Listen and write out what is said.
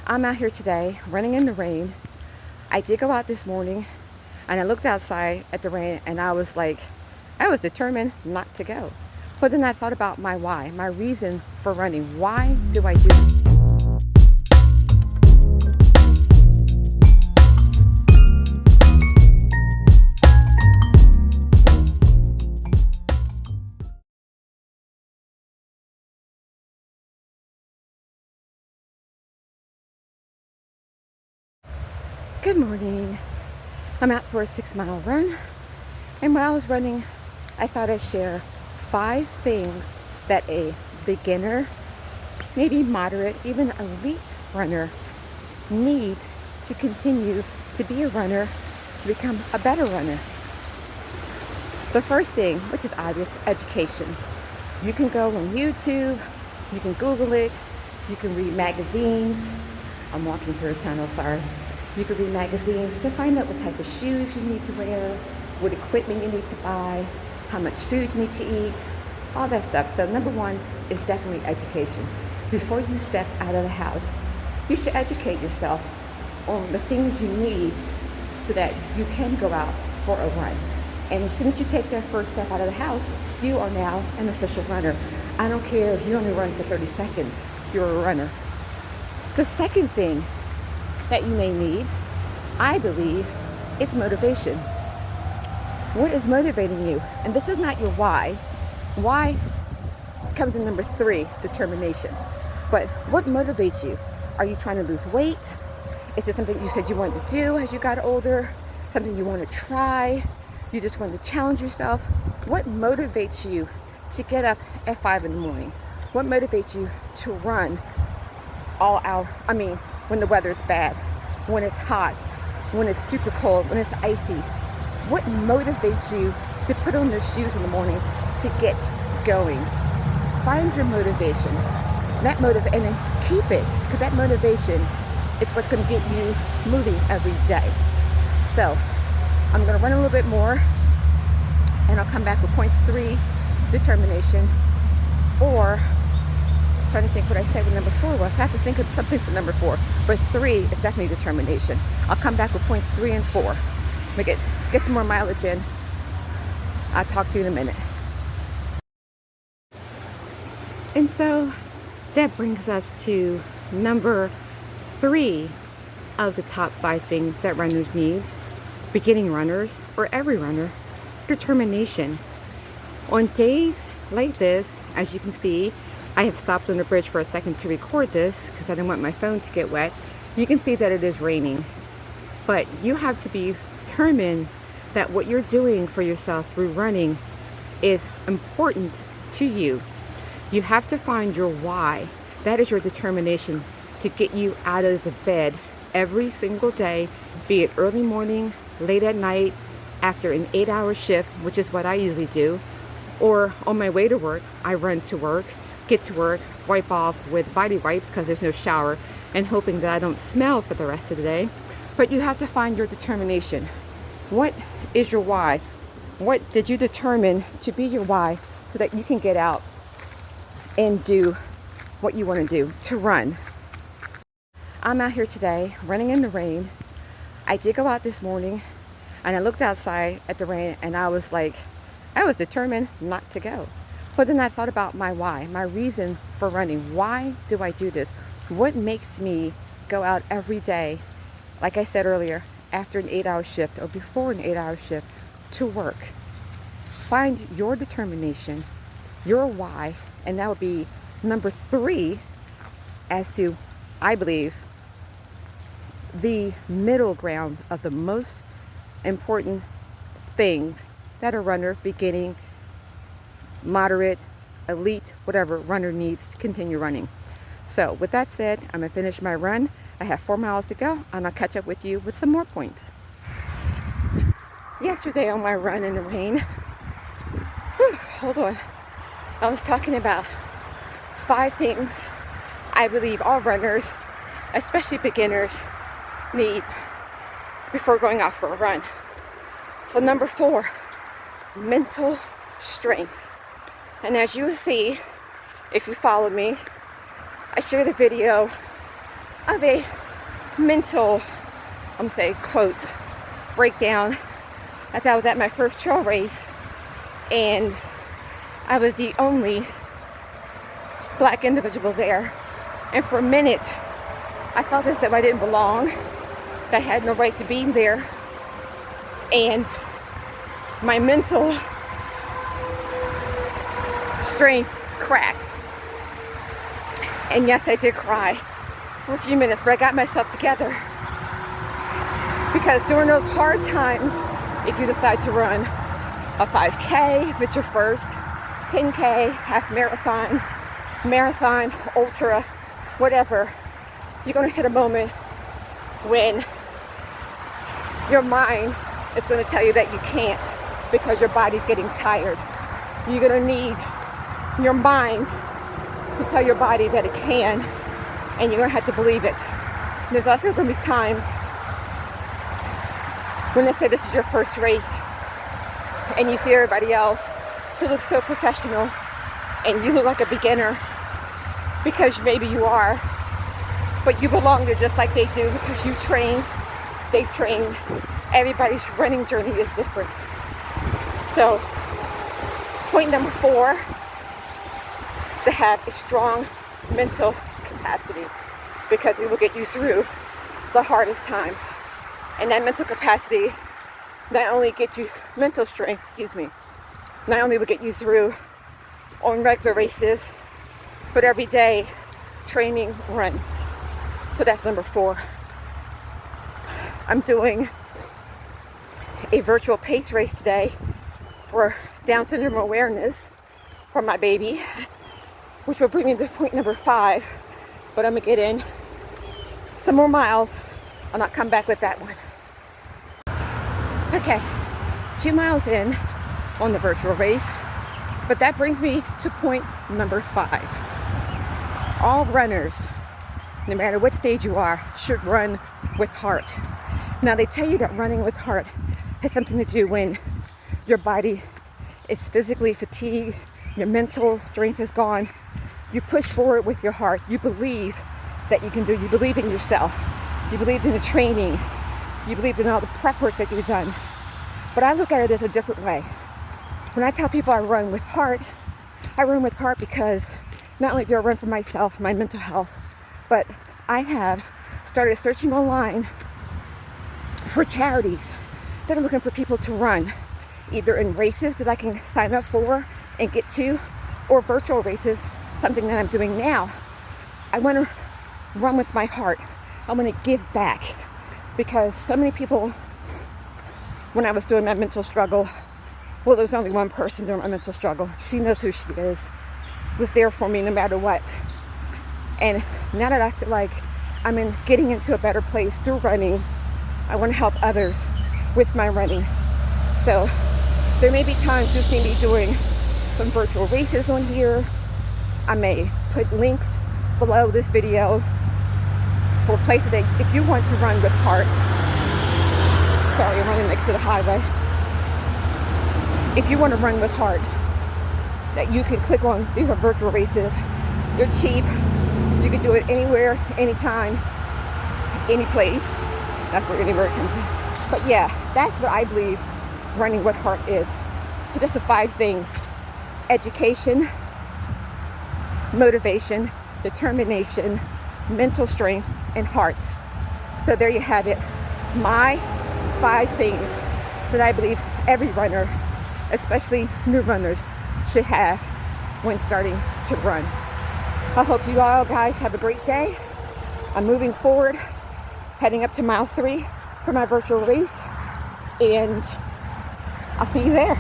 I'm out here today running in the rain. I did go out this morning and I looked outside at the rain and I was determined not to go. But then I thought about my why, my reason for running. Why do I do this? Good morning. I'm out for a 6-mile run. And while I was running, I thought I'd share 5 things that a beginner, maybe moderate, even elite runner needs to continue to be a runner, to become a better runner. The first thing, which is obvious, education. You can go on YouTube, you can Google it, you can read magazines. I'm walking through a tunnel, sorry. You can read magazines to find out what type of shoes you need to wear, what equipment you need to buy, how much food you need to eat, all that stuff. So number one is definitely education. Before you step out of the house, you should educate yourself on the things you need so that you can go out for a run. And as soon as you take that first step out of the house, you are now an official runner. I don't care if you only run for 30 seconds, you're a runner. The second thing that you may need, I believe, is motivation. What is motivating you? And this is not your why. Why comes in number 3, determination. But what motivates you? Are you trying to lose weight? Is it something you said you wanted to do as you got older? Something you want to try? You just want to challenge yourself? What motivates you to get up at 5 in the morning? What motivates you to run all out? When the weather's bad, when it's hot, when it's super cold, when it's icy. What motivates you to put on those shoes in the morning to get going? Find your motivation. And then keep it, because that motivation is what's going to get you moving every day. So I'm going to run a little bit more, and I'll come back with points 3, determination. 4, trying to think what I said with number 4 was. I have to think of something for number 4. But 3 is definitely determination. I'll come back with points 3 and 4. Get some more mileage in. I'll talk to you in a minute. And so that brings us to number 3 of the top 5 things that runners need. Beginning runners, or every runner, determination. On days like this, as you can see, I have stopped on the bridge for a second to record this because I didn't want my phone to get wet. You can see that it is raining. But you have to be determined that what you're doing for yourself through running is important to you. You have to find your why. That is your determination to get you out of the bed every single day, be it early morning, late at night, after an 8-hour shift, which is what I usually do, or on my way to work. I run to work, get to work, wipe off with body wipes because there's no shower, and hoping that I don't smell for the rest of the day. But you have to find your determination. What is your why? What did you determine to be your why so that you can get out and do what you want to do, to run? I'm out here today running in the rain. I did go out this morning and I looked outside at the rain and I was determined not to go. But then I thought about my why, my reason for running. Why do I do this? What makes me go out every day, like I said earlier, after an 8-hour shift or before an 8-hour shift, to work? Find your determination, your why, and that would be number 3 as to, I believe, the middle ground of the most important things that a runner, beginning, moderate, elite, whatever runner needs to continue running. So with that said, I'm going to finish my run. I have 4 miles to go, and I'll catch up with you with some more points. Yesterday on my run in the rain, hold on, I was talking about 5 things I believe all runners, especially beginners, need before going out for a run. So number 4, mental strength. And as you will see, if you follow me, I shared a video of a mental, I'm saying quotes, breakdown as I was at my first trail race, and I was the only black individual there. And for a minute, I felt as though I didn't belong, that I had no right to be there. And my mental strength cracked. And yes, I did cry for a few minutes, but I got myself together. Because during those hard times, if you decide to run a 5K, if it's your first, 10K, half marathon, ultra, whatever, you're going to hit a moment when your mind is going to tell you that you can't because your body's getting tired. You're going to need your mind to tell your body that it can, and you're going to have to believe it. And there's also going to be times when they say this is your first race and you see everybody else who looks so professional and you look like a beginner because maybe you are, but you belong there just like they do because you trained, they trained. Everybody's running journey is different. So point number 4 is to have a strong mental capacity, because it will get you through the hardest times. And that mental capacity not only gets you mental strength, not only will get you through on regular races, but every day training runs. So that's number 4. I'm doing a virtual pace race today for Down syndrome awareness for my baby, which will bring me to point number 5. But I'm gonna get in some more miles and I'll come back with that one. Okay, 2 miles in on the virtual race, but that brings me to point number 5. All runners, no matter what stage you are, should run with heart. Now they tell you that running with heart has something to do when your body is physically fatigued, your mental strength is gone. You push forward with your heart. You believe that you can do. You believe in yourself. You believe in the training. You believe in all the prep work that you've done. But I look at it as a different way. When I tell people I run with heart, I run with heart because not only do I run for myself, my mental health, but I have started searching online for charities that are looking for people to run, either in races that I can sign up for and get to, or virtual races, something that I'm doing now. I want to run with my heart. I want to give back, because so many people, when I was doing my mental struggle, well, there was only one person during my mental struggle. She knows who she is, was there for me no matter what. And now that I feel like I'm getting into a better place through running, I want to help others with my running. So there may be times you'll see me doing some virtual races on here. I may put links below this video for places that if you want to run with heart. Sorry, I'm running next to the highway. If you want to run with heart, that you can click on. These are virtual races. They're cheap. You can do it anywhere, anytime, any place. That's where anywhere comes in. But yeah, that's what I believe running with heart is. So that's the 5 things: education, motivation, determination, mental strength, and heart. So there you have it. My 5 things that I believe every runner, especially new runners, should have when starting to run. I hope you all guys have a great day. I'm moving forward, heading up to mile 3 for my virtual race, and I'll see you there.